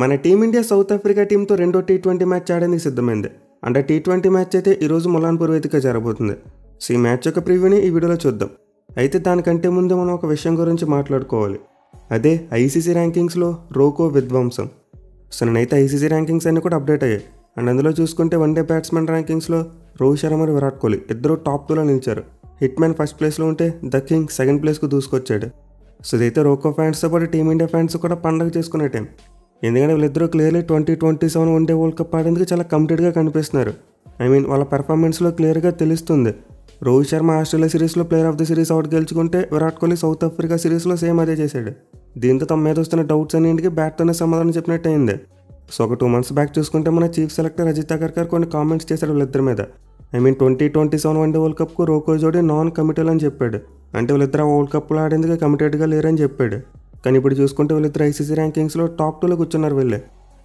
మన team India south Africa టీంతో రెండో టీ20 మ్యాచ్ ఆడేందుకు సిద్ధమైంది. అంటే టీ20 మ్యాచ్ అయితే ఈరోజు ములాన్పూర్ వేదిక జరగబోతుంది. సో ఈ మ్యాచ్ యొక్క ప్రివ్యూని ఈ వీడియోలో చూద్దాం. అయితే దానికంటే ముందు మనం ఒక విషయం గురించి మాట్లాడుకోవాలి. అదే ఐసీసీ ర్యాంకింగ్స్లో రోకో విధ్వంసం. సో నేనైతే ఐసీసీ ర్యాంకింగ్స్ అన్నీ కూడా అప్డేట్ అయ్యాయి. అండ్ అందులో చూసుకుంటే వన్డే బ్యాట్స్మెన్ ర్యాంకింగ్స్లో రోహిత్ శర్మ మరియు విరాట్ కోహ్లీ ఇద్దరు టాప్ 2లో నిలిచారు. హిట్ మ్యాన్ ఫస్ట్ ప్లేస్లో ఉంటే ద కింగ్ సెకండ్ ప్లేస్కు దూసుకొచ్చాడు. సో ఇదైతే రోకో ఫ్యాన్స్తో పాటు టీమిండియా ఫ్యాన్స్ కూడా పండగ చేసుకునే టైం. ఎందుకంటే వీళ్ళిద్దరూ క్లియర్లీ 2027 వన్డే వరల్డ్ కప్ ఆడేందుకు చాలా కమిటెడ్గా కనిపిస్తున్నారు. వాళ్ళ పెర్ఫార్మెన్స్లో క్లియర్గా తెలుస్తుంది. రోహిత్ శర్మ ఆస్ట్రేలియా సిరీస్లో player of the series award గెలుచుకుంటే విరాట్ కోహ్లీ సౌత్ ఆఫ్రికా సిరీస్లో సేమ్ అదే చేశాడు. దీంతో తమ మీద వస్తున్న డౌట్స్ అన్నింటికి బ్యాట్తోనే సమాధానం చెప్పినట్టు అయింది. సో ఒక 2 months బ్యాక్ చూసుకుంటే మన చీఫ్ సెలెక్టర్ అజిత్ అగర్కర్ కొన్ని కామెంట్స్ చేశాడు వీళ్ళిద్దరి మీద. 2027 వన్డే వరల్డ్ కప్కు రోకో జోడీ నాన్ కమిటల్ అని చెప్పాడు. అంటే వీళ్ళిద్దరు వరల్డ్ కప్లో ఆడేందుకు కమిటెడ్గా లేరని చెప్పాడు. కానీ ఇప్పుడు చూసుకుంటే వీళ్ళిద్దరు ఐసీసీ ర్యాంకింగ్స్లో టాప్ 2లో కూర్చున్నారు వీళ్ళే.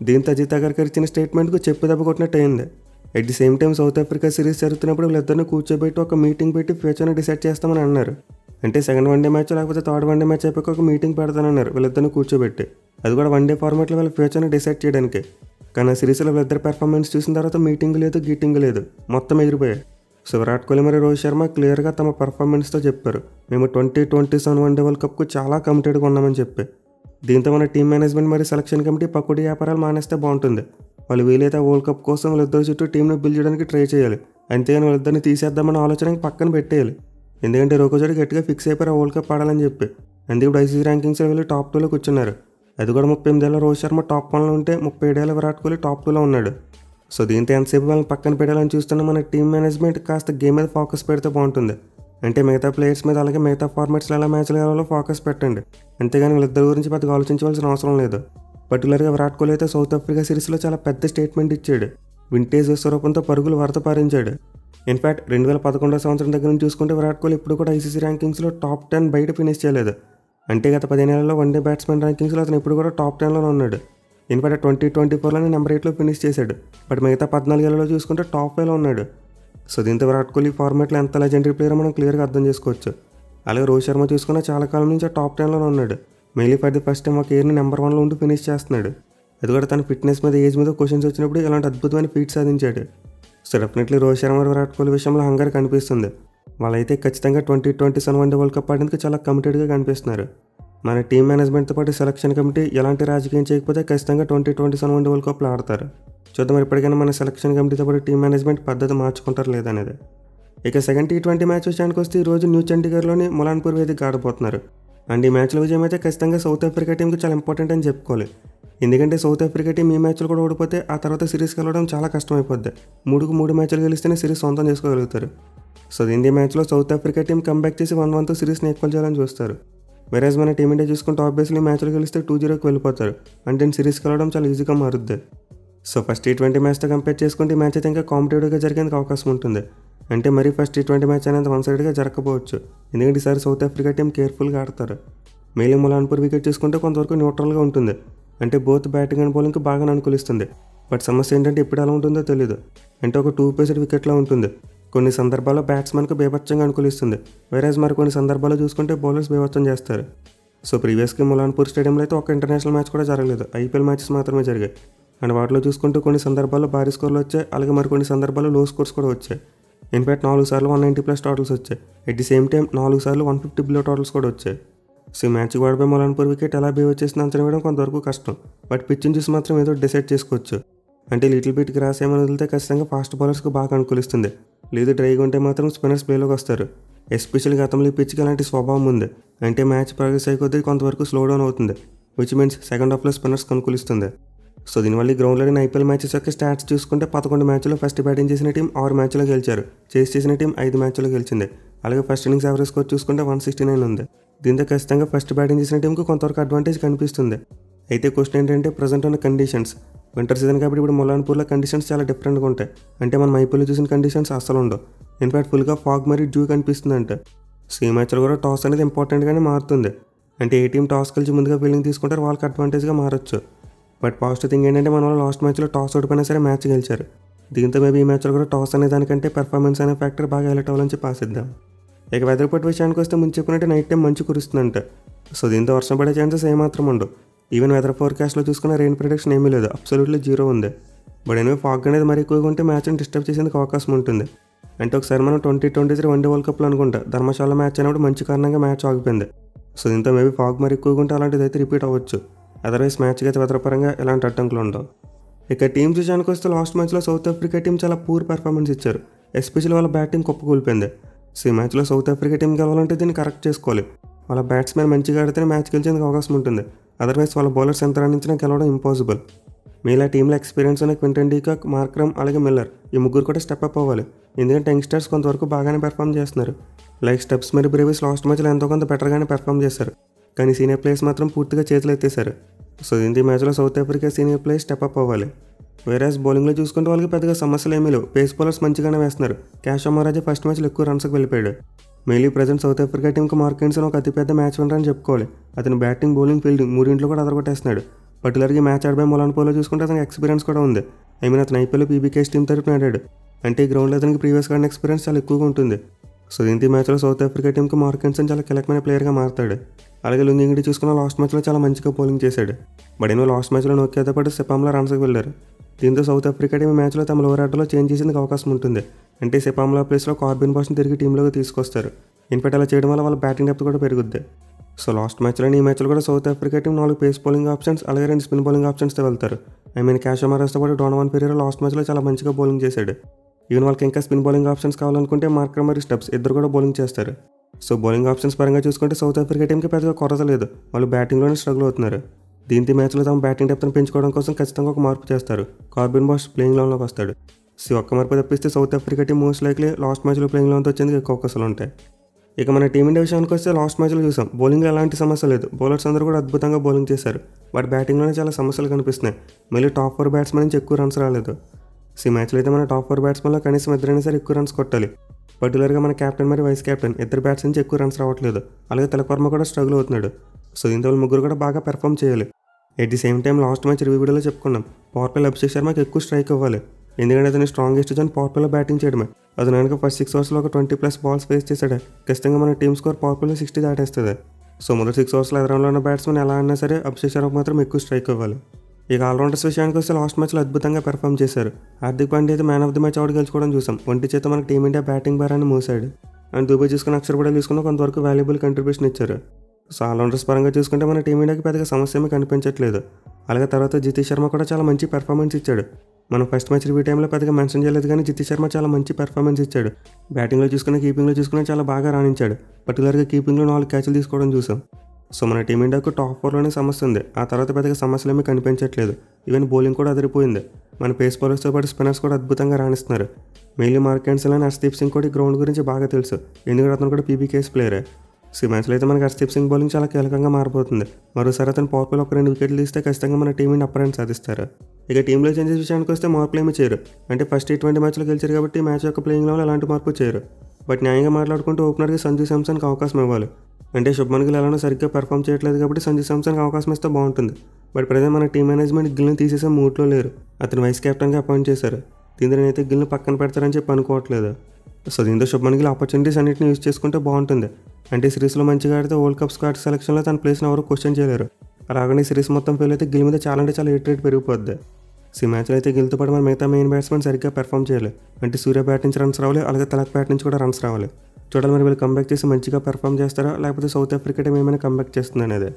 దీంతో అజిత్ అగర్కర్ ఇచ్చిన స్టేట్మెంట్కు చెప్పి దెబ్బ కొట్టినట్టు అయింది. At the same time south Africa series జరుగుతున్నప్పుడు వీళ్ళిద్దరిని కూర్చోబెట్టి ఒక మీటింగ్ పెట్టి ఫ్యూచర్ని డిసైడ్ చేస్తామని అన్నారు. అంటే సెకండ్ వన్డే మ్యాచ్ లేకపోతే థర్డ్ వన్డే మ్యాచ్ అయిపోయి ఒక మీటింగ్ పెడతానన్నారు వీళ్ళిద్దరిని కూర్చోబెట్టి. అది కూడా వన్డే ఫార్మాట్లో వీళ్ళ ఫ్యూచర్ని డిసైడ్ చేయడానికి. కానీ ఆ సిరీస్లో వీళ్ళిద్దరు పెర్ఫార్మెన్స్ చూసిన తర్వాత మీటింగ్ లేదు, గీటింగ్ లేదు, మొత్తం ఎగిరిపోయాయి. సో విరాట్ కోహ్లీ మరియు రోహిత్ శర్మ క్లియర్గా తమ పర్ఫార్మెన్స్తో చెప్పారు, మేము 2027 వన్డే వరల్డ్ కప్కు చాలా కమిటెడ్గా ఉన్నామని చెప్పి. దీంతో మన టీం మేనేజ్మెంట్ మరియు సెలక్షన్ కమిటీ పకోడీ వ్యాపారాలు మానేస్తే బాగుంటుంది. వాళ్ళు వీలైతే వరల్డ్ కప్ కోసం వీళ్ళిద్దరు చుట్టూ టీంను బిల్డ్ చేయడానికి ట్రై చేయాలి. అంతేగాని వీళ్ళిద్దరిని తీసేద్దామన్న ఆలోచనకి పక్కన పెట్టేయాలి. ఎందుకంటే రోకో జోడీ గట్టిగా ఫిక్స్ అయిపోయారు వరల్డ్ కప్ ఆడాలని చెప్పి. అందుకే ఇప్పుడు ఐసీసీ ర్యాంకింగ్స్లో వీళ్ళు టాప్ 2లో కూర్చున్నారు. అది కూడా 38 ఏళ్ల రోహిత్ శర్మ టాప్ 1లో ఉంటే 37 ఏళ్ల విరాట్ కోహ్లీ టాప్ 2లో ఉన్నాడు. సో దీంతో ఎంతసేపు వాళ్ళని పక్కన పెట్టాలని చూస్తున్న మన టీం మేనేజ్మెంట్ కాస్త గేమ్ మీద ఫోకస్ పెడితే బాగుంటుంది. అంటే మిగతా ప్లేయర్స్ మీద అలాగే మిగతా ఫార్మాట్స్లో ఎలా మ్యాచ్లు ఆడాలో ఫోకస్ పెట్టండి. అంతేగాని వీళ్ళిద్దరి గురించి పెద్దగా ఆలోచించవలసిన అవసరం లేదు. పర్టికులర్గా విరాట్ కోహ్లీ అయితే సౌత్ ఆఫ్రికా సిరీస్లో చాలా పెద్ద స్టేట్మెంట్ ఇచ్చాడు. వింటేజ్ విశ్వరూపంతో పరుగులు వరద పారించాడు. ఇన్ఫ్యాక్ట్ 2011 సంవత్సరం దగ్గర నుంచి చూసుకుంటే విరాట్ కోహ్లీ ఇప్పుడు కూడా ఐసీసీ ర్యాంకింగ్స్లో టాప్ 10 బయట ఫినిష్ చేయలేదు. అంటే గత 15 ఏళ్లలో వన్డే బ్యాట్స్మెన్ ర్యాంకింగ్స్లో అతను ఇప్పుడు కూడా టాప్ 10లోనే ఉన్నాడు. ఇన్ఫ్యాక్ట్ 2024లోనే నెంబర్ 8లో ఫినిష్ చేశాడు. బట్ మిగతా 14 ఏళ్లలో చూసుకుంటే టాప్ 5లో ఉన్నాడు. సో దీంతో విరాట్ కోహ్లీ ఫార్మాట్లో ఎంత లెజెండరీ ప్లేయర్ మనం క్లియర్గా అర్థం చేసుకోవచ్చు. అలాగే రోహిత్ శర్మ చూసుకున్న చాలా కాలం నుంచి టాప్ 10లోనే ఉన్నాడు. Mainly for the first time ఒక ఇయర్ని నెంబర్ 1లో ఉంటూ ఫినిష్ చేస్తున్నాడు. అది కూడా తన ఫిట్నెస్ మీద ఏజ్ మీద క్వశ్చన్స్ వచ్చినప్పుడు ఇలాంటి అద్భుతమైన ఫీట్ సాధించాడు. సో డెఫినెట్లీ రోహిత్ శర్మ విరాట్ కోహ్లీ విషయంలో హంగర్ కనిపిస్తుంది. వాళ్ళైతే ఖచ్చితంగా 2027 వన్డే వరల్డ్ కప్ ఆడేందుకు చాలా కమిటెడ్గా కనిపిస్తున్నారు. మన టీం మేనేజ్మెంట్తో పాటు సెలక్షన్ కమిటీ ఎలాంటి రాజకీయం చేయకపోతే ఖచ్చితంగా 2027 వన్డే వరల్డ్ కప్లో ఆడతారు. చూద్దాం ఇప్పటికైనా మన సెలక్షన్ కమిటీతో పాటు టీం మేనేజ్మెంట్ పద్ధతి మార్చుకుంటారు లేదనేది. ఇక సెకండ్ టీ20 మ్యాచ్ విషయానికి వస్తే ఈరోజు న్యూ చండీగఢ్లోని ములాన్పూర్ వేదిక ఆడబోతున్నారు. అండ్ ఈ మ్యాచ్లో విజయం అయితే ఖచ్చితంగా సౌత్ ఆఫ్రికా టీంకి చాలా ఇంపార్టెంట్ అని చెప్పుకోవాలి. ఎందుకంటే సౌత్ ఆఫ్రికా టీం ఈ మ్యాచ్లు కూడా ఓడిపోతే ఆ తర్వాత సిరీస్కి వెళ్ళడం చాలా కష్టమైపోద్ది. 3 మ్యాచ్లు గెలిస్తేనే సిరీస్ సొంతం చేసుకోగలుగుతారు. సో ఈ మ్యాచ్లో సౌత్ ఆఫ్రికా టీం కంబ్యాక్ చేసి 1-1తో సిరీస్ని ఈక్వల్ చేయాలని చూస్తారు. వెరాజ్ మన టీమిండియా చూసుకుంటే ఆబ్వియస్లీ మ్యాచ్లు గెలిస్తే 2-0కి వెళ్ళిపోతారు. అంటే సిరీస్కి వెళ్ళడం చాలా ఈజీగా మారుద్ది. సో ఫస్ట్ టీ20 మ్యాచ్తో కంపేర్ చేసుకుంటే ఈ మ్యాచ్ అయితే ఇంకా కాంపిటేటివ్గా జరిగేందుకు అవకాశం ఉంటుంది. అంటే మరీ ఫస్ట్ టీ20 మ్యాచ్ అనేది వన్ సైడ్గా జరగకపోవచ్చు. ఎందుకంటే ఈసారి సౌత్ ఆఫ్రికా టీం కేర్ఫుల్గా ఆడతారు. మెయిన్లీ ములాన్పూర్ వికెట్ చూసుకుంటే కొంతవరకు న్యూట్రల్గా ఉంటుంది. అంటే బోత్ బ్యాటింగ్ అండ్ బౌలింగ్కి బాగా అనుకూలిస్తుంది. బట్ సమస్య ఏంటంటే ఇప్పుడు ఎలా ఉంటుందో తెలీదు. అంటే ఒక 2-paced వికెట్లా ఉంటుంది. కొన్ని సందర్భాల్లో బ్యాట్స్మెన్కు బేభత్సంగా అనుకూలిస్తుంది. వేరేజ్ మరి కొన్ని సందర్భాల్లో చూసుకుంటే బౌలర్స్ బేభత్సం చేస్తారు. సో ప్రీవియస్గా ములాన్పూర్ స్టేడియంలో అయితే ఒక ఇంటర్నేషనల్ మ్యాచ్ కూడా జరగలేదు. ఐపీఎల్ మ్యాచెస్ మాత్రమే జరిగాయి. అండ్ వాటిలో చూసుకుంటూ కొన్ని సందర్భాల్లో భారీ స్కోర్లు వచ్చాయి. అలాగే మరికొన్ని సందర్భాల్లో లో స్కోర్స్ కూడా వచ్చాయి. ఇన్ఫ్యాక్ట్ 4 సార్లు 190+ టోటల్స్ వచ్చాయి. అట్ ది సేమ్ టైం 4 సార్లు 150 బిలో టోటల్స్ కూడా వచ్చాయి. సో ఈ మ్యాచ్కి వాడిపోయి ములాన్పూర్ వికెట్ ఎలా బిహేవ్ చేసింది అంచనా వేయడం కొంతవరకు కష్టం. బట్ పిచ్ని చూసి మాత్రం ఏదో డిసైడ్ చేసుకోవచ్చు. అంటే లిటిల్ బిట్ గ్రాస్ ఏమైనా వదిలితే ఖచ్చితంగా ఫాస్ట్ బౌలర్స్కి బాగా అనుకూలిస్తుంది. లేదు డ్రైగా ఉంటే మాత్రం స్పిన్నర్స్ ప్లేలోకి వస్తారు. ఎస్పెషల్లీ గతంలో ఈ పిచ్కి అలాంటి స్వభావం ఉంది. అంటే మ్యాచ్ ప్రోగ్రెస్ అయిపోతే కొంతవరకు స్లో డౌన్ అవుతుంది. విచ్ మీన్స్ సెకండ్ హాఫ్లో స్పిన్నర్స్కి అనుకూలిస్తుంది. సో దీనివల్ల ఈ గ్రౌండ్లోని ఐపీఎల్ మ్యాచెస్ యొక్క స్టాట్స్ చూసుకుంటే 11 మ్యాచ్లో ఫస్ట్ బ్యాటింగ్ చేసిన టీం 6 మ్యాచ్లో గెలిచారు. చేస్ చేసిన టీం 5 మ్యాచ్లో గెలిచింది. అలాగే ఫస్ట్ ఇన్నింగ్స్ యావరేజ్ స్కోర్ చూసుకుంటే 169 ఉంది. దీంతో ఖచ్చితంగా ఫస్ట్ బ్యాటింగ్ చేసిన టీంకు కొంతవరకు అడ్వాంటేజ్ కనిపిస్తుంది. అయితే క్వశ్చన్ ఏంటంటే ప్రజెంట్ ఉన్న కండిషన్స్ వింటర్ సీజన్ కాబట్టి ఇప్పుడు ములాన్పూర్లో కండిషన్స్ చాలా డిఫరెంట్గా ఉంటాయి. అంటే మనం ఐపీఎల్లో చూసిన కండిషన్స్ అస్సలు ఉండవు. ఇన్ఫ్యాక్ట్ ఫుల్గా ఫాగ్ మరియు డ్యూ కనిపిస్తుంది. అంటే సో ఈ మ్యాచ్లో కూడా టాస్ అనేది ఇంపార్టెంట్గానే మారుతుంది. అంటే ఏ టీం టాస్ కలిసి ముందుగా ఫీల్డింగ్ తీసుకుంటారో వాళ్ళకి అడ్వాంటేజ్గా మారచ్చు. బట్ పాజిటివ్ థింగ్ ఏంటంటే మన వాళ్ళు లాస్ట్ మ్యాచ్లో టాస్ ఓడిపోయినా సరే మ్యాచ్ గెలిచారు. దీంతో మేబీ ఈ మ్యాచ్లో కూడా టాస్ అనే దానికంటే పెర్ఫార్మెన్స్ అనే ఫ్యాక్టర్ బాగా హైలైట్ అవ్వాలని చెప్పి ఆశిద్దాం. ఇక వెదర్ రిపోర్ట్ విషయానికి వస్తే ముందు చెప్పినట్టు నైట్ టైం మంచు కురుస్తుందంట. సో దీంతో వర్షం పడే ఛాన్సెస్ ఏమాత్రం ఉండవు. ఈవెన్ వెదర్ ఫోర్కాస్ట్లో చూసుకున్న రెయిన్ ప్రిడిక్షన్ ఏమీ లేదు, అబ్సల్యూట్లీ జీరో ఉంది. బట్ ఎనివే ఫాగ్ అనేది మరి ఎక్కువగా ఉంటే మ్యాచ్ని డిస్టర్బ్ చేసేందుకు అవకాశం ఉంటుంది. అంటే ఒకసారి మనం 2023 వన్డే వరల్డ్ కప్లో అనుకుంటా ధర్మశాల మ్యాచ్ అయినప్పుడు మంచి కారణంగా మ్యాచ్ ఆగిపోయింది. సో దీంతో మేబీ ఫాగ్ మరి ఎక్కువగా ఉంటే అలాంటిది అయితే రిపీట్ అవ్వచ్చు. అదర్వైజ్ మ్యాచ్కి అయితే వెదర్ పరంగా ఎలాంటి అడ్డంకులు ఉండవు. ఇక టీమ్స్ విషయానికి వస్తే లాస్ట్ మ్యాచ్లో సౌత్ ఆఫ్రికా టీం చాలా పూర్ పెర్ఫార్మెన్స్ ఇచ్చారు. ఎస్పెషల్లీ వాళ్ళ బ్యాటింగ్ కుప్పకూలిపోయింది. సో ఈ మ్యాచ్లో సౌత్ ఆఫ్రికా టీం గెలవాలంటే దీన్ని కరెక్ట్ చేసుకోవాలి. వాళ్ళ బ్యాట్స్మెన్ మంచిగా ఆడితేనే మ్యాచ్ గెలిచేందుకు అవకాశం ఉంటుంది. అదర్వైజ్ వాళ్ళ బౌలర్స్ ఎంత రాణించినా గెలవడం ఇంపాసిబుల్. మీలా టీంలో ఎక్స్పీరియన్స్ ఉన్న క్వింటన్ డీకాక్, మార్క్రమ్ అలాగే మిల్లర్ ఈ ముగ్గురు కూడా స్టెప్ అప్ అవ్వాలి. ఎందుకంటే యంగ్స్టర్స్ కొంతవరకు బాగానే పెర్ఫామ్ చేస్తున్నారు. లైక్ స్టెప్స్ మరి బ్రేవిస్ లాస్ట్ మ్యాచ్లో ఎంతో కొంత బెటర్గానే పెర్ఫామ్ చేశారు. కానీ సీనియర్ ప్లేయర్స్ మాత్రం పూర్తిగా చేతులు ఎత్తేశారు. సో దీంతో ఈ మ్యాచ్లో south Africa senior players step up అవ్వాలి. వేరేస్ బౌలింగ్లో చూసుకుంటే వాళ్ళకి పెద్దగా సమస్యలు ఏమీ లేవు. పేస్ బౌలర్స్ మంచిగానే వేస్తున్నారు. క్యాష్ అమరాజే ఫస్ట్ మ్యాచ్లో ఎక్కువ రన్స్కి వెళ్ళిపోయాడు. మెయిన్లీ ప్రజెంట్ సౌత్ ఆఫ్రికా టీంకి మార్కెన్సన్ ఒక అతిపెద్ద మ్యాచ్ విన్నర్ అని చెప్పుకోవాలి. అతను బ్యాటింగ్, బౌలింగ్, ఫీల్డింగ్ మూడింట్లో కూడా అదరగొట్టేస్తున్నాడు. పర్టికులర్గా మ్యాచ్ ఆడిపోయి మొలాన్పోలో చూసుకుంటే అతనికి ఎక్స్పీరియన్స్ కూడా ఉంది. అతను ఐపీఎల్ పీబీకేస్ టీం తరపున ఆడాడు. అంటే ఈ గ్రౌండ్లో అతనికి ప్రీవియస్గా ఆడిన ఎక్స్పీరియన్స్ చాలా ఎక్కువగా ఉంటుంది. సో దీంతో ఈ మ్యాచ్లో సౌత్ ఆఫ్రికా టీంకి మార్కెన్సన్ చాలా కీలకమైన ప్లేయర్గా మారుతాడు. అలాగే లుంగింగిడి చూసుకున్న లాస్ట్ మ్యాచ్లో చాలా మంచిగా బౌలింగ్ చేశాడు. బట్ ఎన్నో లాస్ట్ మ్యాచ్లో నోకియాతో పాటు సెపామ్లా రన్స్కి వెళ్ళారు. దీంతో సౌత్ ఆఫ్రికా టీం మ్యాచ్లో తమ లోవర్ ఆర్డర్లో చేంజ్ చేసేందుకు అవకాశం ఉంటుంది. అంటే సెపామ్లా ప్లేస్లో కార్బిన్ బాష్ని తిరిగి టీంలోకి తీసుకొస్తారు. ఇన్ఫాక్ట్ అలా చేయడం వల్ల వాళ్ళ బ్యాటింగ్ డెప్త్ కూడా పెరుగుద్ది. సో లాస్ట్ మ్యాచ్లో ఈ మ్యాచ్లో కూడా south Africa team 4 pace bowling options అలాగే 2 స్పిన్ బౌలింగ్ ఆప్షన్స్తో వెళ్తారు. క్యాష్ అమరాజ్తో పాటు డోనోవన్ పెరీరా లాస్ట్ మ్యాచ్లో చాలా మంచిగా బౌలింగ్ చేశాడు. ఈవెన్ వాళ్ళకి ఇంకా స్పిన్ బౌలింగ్ ఆప్షన్స్ కావాలనుకుంటే మార్క్రమ్ మరియు స్టెప్స్ ఇద్దరు కూడా బౌలింగ్ చేస్తారు. సో బౌలింగ్ ఆప్షన్స్ పరంగా చూసుకుంటే సౌత్ ఆఫ్రికా టీంకి పెద్దగా కొరత లేదు. వాళ్ళు బ్యాటింగ్లోనే స్ట్రగుల్ అవుతున్నారు. దీంతో మ్యాచ్లో తమ బ్యాటింగ్ డెప్త్ని పెంచుకోవడం కోసం ఖచ్చితంగా ఒక మార్పు చేస్తారు. కార్బిన్ బాష్ ప్లేయింగ్ లెవెన్లోకి వస్తాడు. సో ఒక్క మార్పు తప్పిస్తే south Africa team most likely last మ్యాచ్లో ప్లేయింగ్ లెవెన్తో వచ్చేందుకు ఎక్కువ అవకాశాలు ఉంటాయి. ఇక మన టీమిండియా విషయానికి వస్తే లాస్ట్ మ్యాచ్లో చూసాం బౌలింగ్లో ఎలాంటి సమస్య లేదు. బౌలర్స్ అందరూ కూడా అద్భుతంగా బౌలింగ్ చేశారు. బట్ బ్యాటింగ్లోనే చాలా సమస్యలు కనిపిస్తున్నాయి. మళ్ళీ టాప్ 4 బ్యాట్స్మెన్ నుంచి ఎక్కువ రన్స్ రాలేదు. సో ఈ మ్యాచ్లో అయితే మన టాప్ 4 బ్యాట్స్మెన్లో కనీసం ఇద్దరైనా సరే ఎక్కువ రన్స్ కొట్టాలి. పర్టికులర్గా మన కెప్టెన్ మరియు వైస్ కెప్టెన్ ఇద్దరు బ్యాట్స్ నుంచి ఎక్కువ రన్స్ రావట్లేదు. అలాగే తిలక్ వర్మ కూడా స్ట్రగుల్ అవుతున్నాడు. సో దీంతో వాళ్ళు ముగ్గురు కూడా బాగా పెర్ఫామ్ చేయాలి. At the same time last match review వీడియోలో చెప్పుకున్నాం పవర్ ప్లేలో అభిషేక్ శర్మకి ఎక్కువ స్ట్రైక్ ఇవ్వాలి. ఎందుకంటే అతని స్ట్రాంగెస్ట్ జోన్ పవర్ ప్లేలో బ్యాటింగ్ చేయడమే. అతను కనుక ఫస్ట్ 6 ఓవర్స్లో ఒక 20+ బాల్స్ ఫేస్ చేశాడు ఖచ్చితంగా మన టీమ్ స్కోర్ పవర్ ప్లేలో 60 దాటేస్తుంది. సో మొదటి 6 ఓవర్స్లో ఎదురులో ఉన్న బ్యాట్స్మెన్ ఎలా అన్నా సరే అభిషేక్ శర్మకు మాత్రం ఎక్కువ స్ట్రైక్ ఇవ్వాలి. ఇక ఆల్రౌండర్స్ విషయానికి వస్తే లాస్ట్ మ్యాచ్లో అద్భుతంగా పెర్ఫామ్ చేశారు. హార్దిక్ పాండ్యా అయితే man of the match award గెలుచుకోవడం చూసాం. ఒంటి చేత మనకు టీమిండియా బ్యాటింగ్ భారాన్ని మోసాడు. అండ్ దుబాయ్ చూసుకున్న అక్షర్ కూడా తీసుకున్న కొంతవరకు వాల్యుబుల్ కంట్రిబ్యూషన్ ఇచ్చారు. సో ఆల్రౌండర్స్ పరంగా చూసుకుంటే మన టీమిండియాకి పెద్దగా సమస్య ఏమీ కనిపించట్లేదు. అలాగే తర్వాత జితేష్ శర్మ కూడా చాలా మంచి పెర్ఫార్మెన్స్ ఇచ్చాడు. మనం ఫస్ట్ మ్యాచ్ రివ్యూ టైంలో పెద్దగా మెన్షన్ చేయలేదు కానీ జితేష్ శర్మ చాలా మంచి పెర్ఫార్మెన్స్ ఇచ్చాడు. బ్యాటింగ్లో చూసుకున్న కీపింగ్లో చూసుకున్న చాలా బాగా రాణించాడు. పర్టికులర్గా కీపింగ్లో 4 క్యాచ్లు తీసుకోవడం చూసాం. సో మన టీమిండియాకు టాప్ 4లోనే సమస్య ఉంది. ఆ తర్వాత పెద్దగా సమస్యలు ఏమీ కనిపించట్లేదు. ఈవెన్ బౌలింగ్ కూడా అదిరిపోయింది. మన పేస్ బౌలర్స్తో పాటు స్పిన్నర్స్ కూడా అద్భుతంగా రాణిస్తున్నారు. మెయిన్లీ మార్కెన్సన్ అండ్ హర్షదీప్ సింగ్ కూడా ఈ గ్రౌండ్ గురించి బాగా తెలుసు. ఎందుకంటే అతను కూడా పీబీకేఎస్ ప్లేయరే. సో ఈ మ్యాచ్లో అయితే మనకి హర్షదీప్ సింగ్ బౌలింగ్ చాలా కీలకంగా మారిపోతుంది. మరోసారి అతను పవర్ ప్లేలో ఒక 2 వికెట్లు తీస్తే ఖచ్చితంగా మన టీంని అప్పర్ హ్యాండ్ సాధిస్తారు. ఇక టీంలో చేంజెస్ విషయానికి వస్తే మార్పులు ఏమీ చేయరు. అంటే ఫస్ట్ T20 మ్యాచ్లో గెలిచారు కాబట్టి మ్యాచ్ యొక్క ప్లేయింగ్ లెవెల్ ఎలాంటి మార్పు చేయరు. బట్ న్యాయంగా మాట్లాడుకుంటూ ఓపెనర్కి సంజు శాంసన్కి అవకాశం ఇవ్వాలి. అంటే శుభ్మన్ గిల్ ఎలానో సరిగ్గా పెర్ఫామ్ చేయట్లేదు కాబట్టి సంజు శాంసన్కి అవకాశం ఇస్తే బాగుంటుంది. బట్ ప్రజెంట్ మన టీం మేనేజ్మెంట్ గిల్ని తీసేసే మూడ్లో లేరు. అతను వైస్ కెప్టెన్గా అపాయింట్ చేశారు. దీంతో నేనైతే గిల్ని పక్కన పెడతారని చెప్పి అనుకోవట్లేదు. సో దీంతో శుభ్మన్ గిల్ ఆపర్చునిటీస్ అన్నింటిని యూజ్ చేసుకుంటే బాగుంటుంది. అంటే సిరీస్లో మంచిగా ఆడితే వరల్డ్ కప్ స్క్వాడ్ సెలక్షన్లో తన ప్లేస్ని ఎవరు క్వశ్చన్ చేయలేరు. అలాగని సిరీస్ మొత్తం ఫెయిల్ అయితే గిల్ మీద చాలా అంటే చాలా హిట్ రేట్ పెరిగిపోద్ది. సో ఈ మ్యాచ్లో అయితే గిల్తో పాటు మన మిగతా మెయిన్ బ్యాట్స్మెన్ సరిగ్గా పెర్ఫామ్ చేయాలి. అంటే సూర్య బ్యాట్ నుంచి రన్స్ రావాలి, అలాగే తిలక్ బ్యాట్ నుంచి కూడా రన్స్ రావాలి. చూడాలి మరి వీళ్ళు కంబ్యాక్ చేసి మంచిగా పెర్ఫామ్ చేస్తారా లేకపోతే సౌత్ ఆఫ్రికా టీం ఏమైనా కంబ్యాక్ చేస్తుంది అనేది.